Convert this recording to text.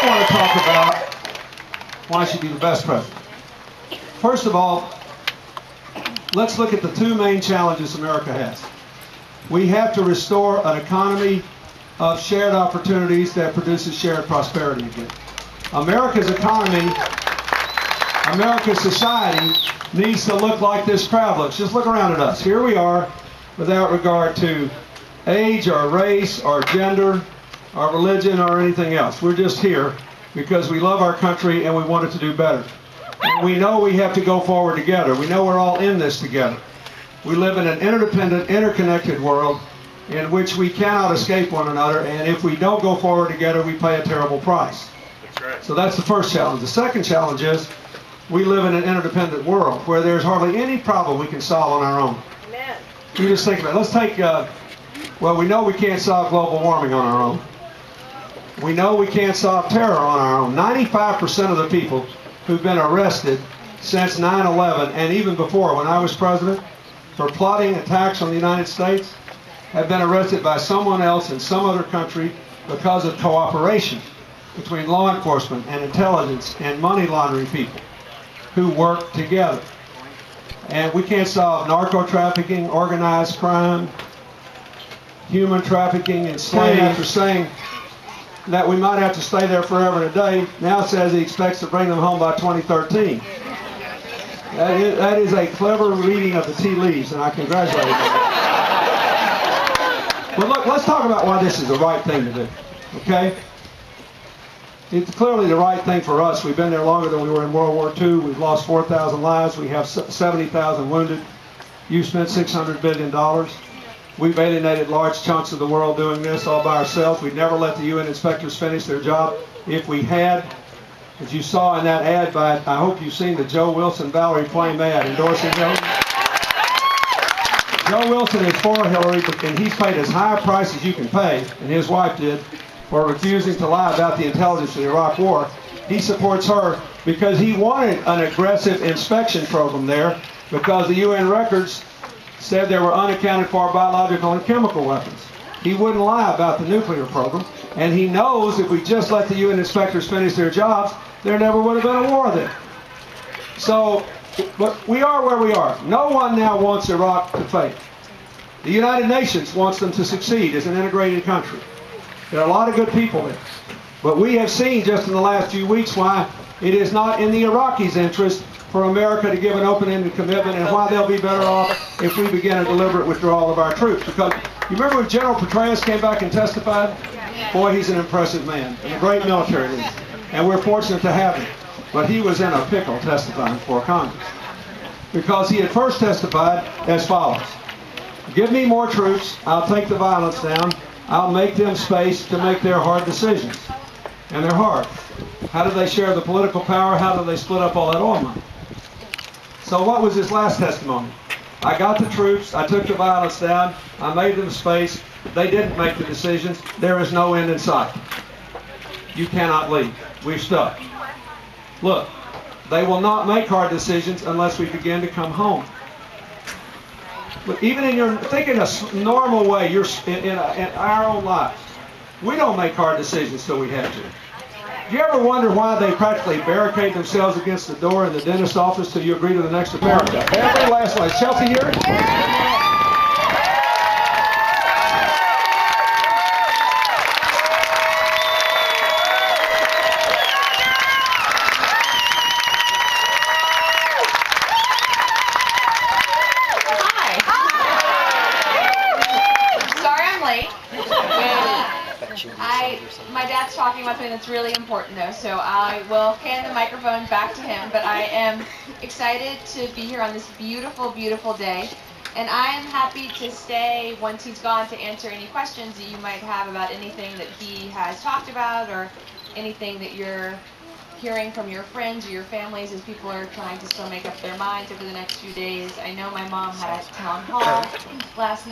I want to talk about why she be the best president. First of all, let's look at the two main challenges America has. We have to restore an economy of shared opportunities that produces shared prosperity again. America's economy, America's society needs to look like this crowd looks. Just look around at us. Here we are, without regard to age or race or gender or religion or anything else. We're just here because we love our country and we want it to do better. And we know we have to go forward together. We know we're all in this together. We live in an interdependent, interconnected world in which we cannot escape one another, and if we don't go forward together, we pay a terrible price. That's right. So that's the first challenge. The second challenge is we live in an interdependent world where there's hardly any problem we can solve on our own. Amen. You just think about it. Let's take, well, we know we can't solve global warming on our own. We know we can't solve terror on our own. 95% of the people who've been arrested since 9/11, and even before, when I was president, for plotting attacks on the United States, have been arrested by someone else in some other country because of cooperation between law enforcement and intelligence and money laundering people who work together. And we can't solve narco-trafficking, organized crime, human trafficking, and slavery. After saying that we might have to stay there forever and a day, now says he expects to bring them home by 2013. That is a clever reading of the tea leaves, and I congratulate him. But look, let's talk about why this is the right thing to do, okay? It's clearly the right thing for us. We've been there longer than we were in World War II. We've lost 4,000 lives. We have 70,000 wounded. You've spent $600 billion. We've alienated large chunks of the world doing this all by ourselves. We'd never let the UN inspectors finish their job. If we had, as you saw in that ad by, I hope you've seen the Joe Wilson Valerie Plame ad endorsing Hillary. Joe Wilson is for Hillary, and he's paid as high a price as you can pay, and his wife did, for refusing to lie about the intelligence of the Iraq War. He supports her because he wanted an aggressive inspection program there because the UN records said there were unaccounted for biological and chemical weapons. He wouldn't lie about the nuclear program, and he knows if we just let the UN inspectors finish their jobs, there never would have been a war there. So, but we are where we are. No one now wants Iraq to fail. The United Nations wants them to succeed as an integrated country. There are a lot of good people there. But we have seen just in the last few weeks why it is not in the Iraqis' interest for America to give an open-ended commitment, and why they'll be better off if we begin a deliberate withdrawal of our troops. Because you remember when General Petraeus came back and testified? Boy, he's an impressive man and a great military leader. And we're fortunate to have him. But he was in a pickle testifying before Congress. Because he had first testified as follows. Give me more troops, I'll take the violence down, I'll make them space to make their hard decisions. And they're hard. How do they share the political power? How do they split up all that oil money? So what was his last testimony? I got the troops, I took the violence down, I made them space, they didn't make the decisions, there is no end in sight. You cannot leave. We're stuck. Look, they will not make hard decisions unless we begin to come home. But even in your, think in a normal way, in our own lives, we don't make hard decisions till we have to. Do you ever wonder why they practically barricade themselves against the door in the dentist's office till you agree to the next appointment? Every last one. Chelsea here? My dad's talking about something that's really important though, so I will hand the microphone back to him, but I am excited to be here on this beautiful, beautiful day, and I am happy to stay once he's gone to answer any questions that you might have about anything that he has talked about or anything that you're hearing from your friends or your families as people are trying to still make up their minds over the next few days. I know my mom had a town hall last night.